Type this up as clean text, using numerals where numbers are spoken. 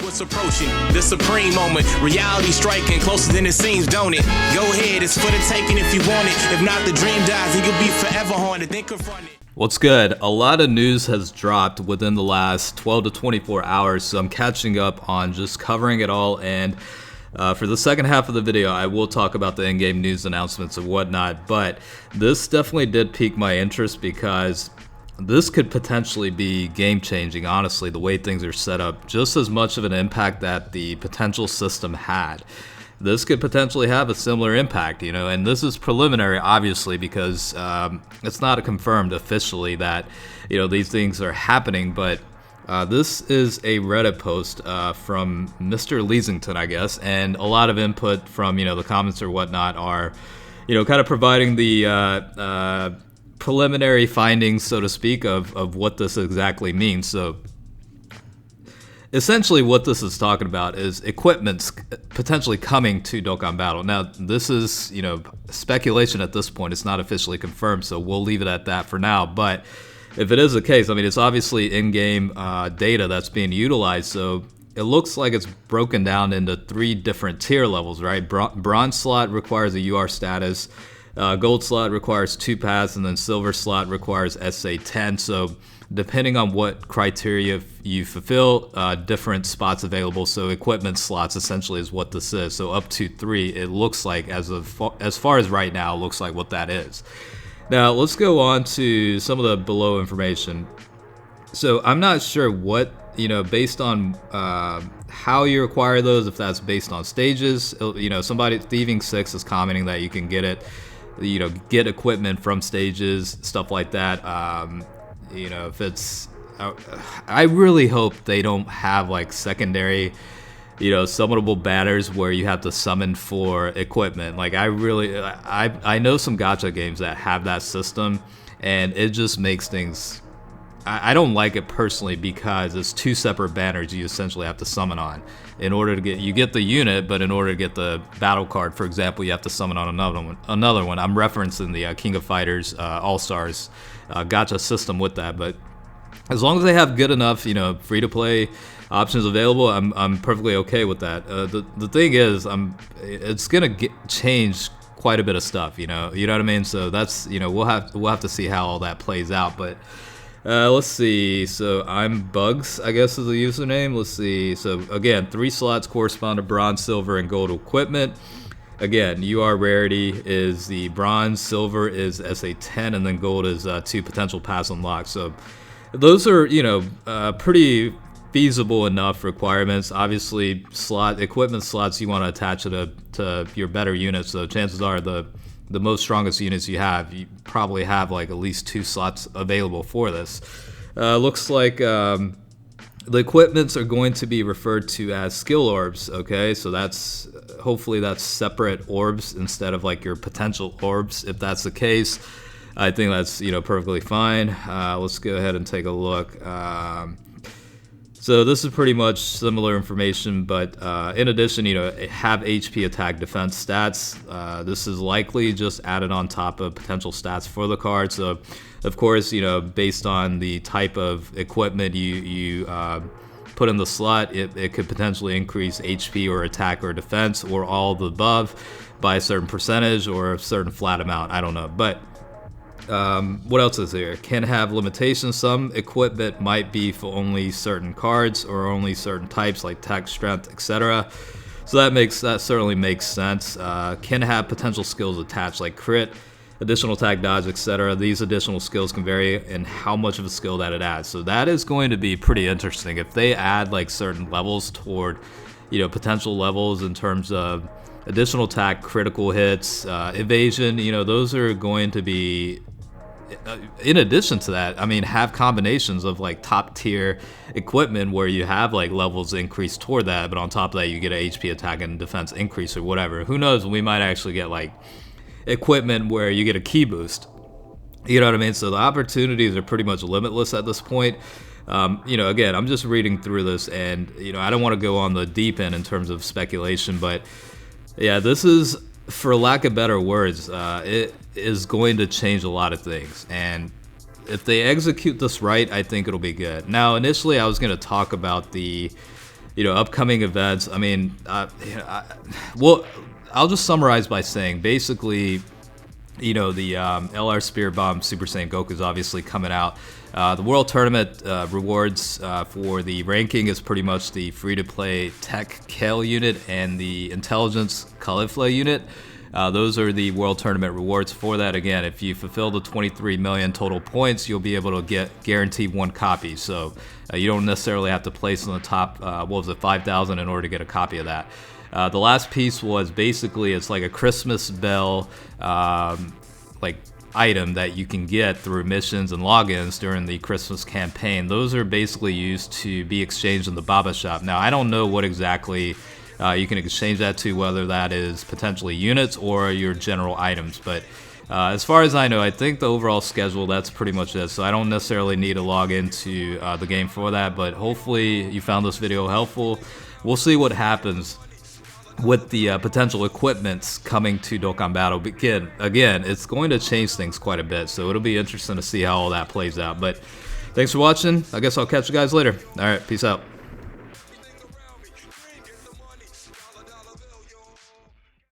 watch what's approaching. The supreme moment, reality striking closer than it seems, don't it? Go ahead, it's for the taking if you want it. If not, the dream dies and you'll be forever haunted. Then confront it. What's good? A lot of news has dropped within the last 12 to 24 hours, so I'm catching up on just covering it all. And for the second half of the video, I will talk about the in-game news announcements and whatnot. But this definitely did pique my interest because this could potentially be game-changing, honestly, the way things are set up. Just as much of an impact that the potential system had. This could potentially have a similar impact, you know, and this is preliminary, obviously, because it's not confirmed officially that, you know, these things are happening, but this is a Reddit post from Mr. Leasington, I guess, and a lot of input from, you know, the comments or whatnot are, you know, kind of providing the preliminary findings, so to speak, of what this exactly means. So essentially what this is talking about is equipment's potentially coming to Dokkan Battle. Now, this is, you know, speculation at this point. It's not officially confirmed, so we'll leave it at that for now. But if it is the case, I mean, it's obviously in-game data that's being utilized, so it looks like it's broken down into 3 different tier levels, right? Bronze slot requires a UR status, gold slot requires 2 paths, and then silver slot requires SA10. So depending on what criteria you fulfill, different spots available. So equipment slots essentially is what this is. So up to 3, it looks like, as far as right now, it looks like what that is. Now let's go on to some of the below information. So I'm not sure what, you know, based on how you acquire those, if that's based on stages. You know, somebody, Thieving 6 is commenting that you can get it, you know, get equipment from stages, stuff like that. You know, if it's, I really hope they don't have like secondary, you know, summonable banners where you have to summon for equipment. Like I know some gacha games that have that system, and it just makes things, I don't like it personally because it's 2 separate banners you essentially have to summon on. In order to get, you get the unit, but in order to get the battle card, for example, you have to summon on another one. I'm referencing the King of Fighters All-Stars gacha system with that, but as long as they have good enough, you know, free-to-play options available, I'm perfectly okay with that. The thing is, it's gonna change quite a bit of stuff, you know what I mean? So that's, you know, we'll have to see how all that plays out, but let's see. So I'm Bugs, I guess, is the username. Let's see. So again, 3 slots correspond to bronze, silver, and gold equipment. Again, UR rarity is the bronze, silver is SA10, and then gold is 2 potential pass unlocks. So those are, you know, pretty feasible enough requirements. Obviously, equipment slots you want to attach to your better units. So chances are the most strongest units you have, you probably have like at least 2 slots available for this. Looks like the equipments are going to be referred to as skill orbs, okay? So that's, hopefully that's separate orbs instead of like your potential orbs. If that's the case, I think that's, you know, perfectly fine. Let's go ahead and take a look. So this is pretty much similar information, but in addition, you know, have HP, attack, defense stats. This is likely just added on top of potential stats for the card. So, of course, you know, based on the type of equipment you put in the slot, it could potentially increase HP or attack or defense or all of the above by a certain percentage or a certain flat amount. I don't know, but what else is here? Can have limitations. Some equipment might be for only certain cards or only certain types like tech, strength, etc. So that certainly makes sense. Can have potential skills attached like crit, additional attack, dodge, etc. These additional skills can vary in how much of a skill that it adds. So that is going to be pretty interesting if they add like certain levels toward, you know, potential levels in terms of additional attack, critical hits, evasion. You know, those are going to be, in addition to that, I mean, have combinations of like top tier equipment where you have like levels increase toward that, but on top of that you get a HP, attack, and defense increase or whatever. Who knows, we might actually get like equipment where you get a key boost. You know what I mean? So the opportunities are pretty much limitless at this point. You know, again, I'm just reading through this, and you know, I don't want to go on the deep end in terms of speculation, but yeah, this is, for lack of better words, it is going to change a lot of things, and if they execute this right, I think it'll be good. Now, initially, I was going to talk about the upcoming events. I mean, well, I'll just summarize by saying basically, the LR Spirit Bomb Super Saiyan Goku is obviously coming out. The World Tournament rewards for the ranking is pretty much the free-to-play Tech Kale unit and the Intelligence Caulifla unit. Those are the World Tournament rewards for that. Again, if you fulfill the 23 million total points, you'll be able to get guaranteed 1 copy. So you don't necessarily have to place on the top, 5,000 in order to get a copy of that. The last piece was basically it's like a Christmas bell item that you can get through missions and logins during the Christmas campaign. Those are basically used to be exchanged in the Baba shop. Now, I don't know what exactly you can exchange that to, whether that is potentially units or your general items. But as far as I know, I think the overall schedule, that's pretty much it. So I don't necessarily need to log into the game for that, but hopefully you found this video helpful. We'll see what happens with the potential equipments coming to Dokkan Battle. Again, it's going to change things quite a bit, so it'll be interesting to see how all that plays out. But thanks for watching. I guess I'll catch you guys later. All right, peace out.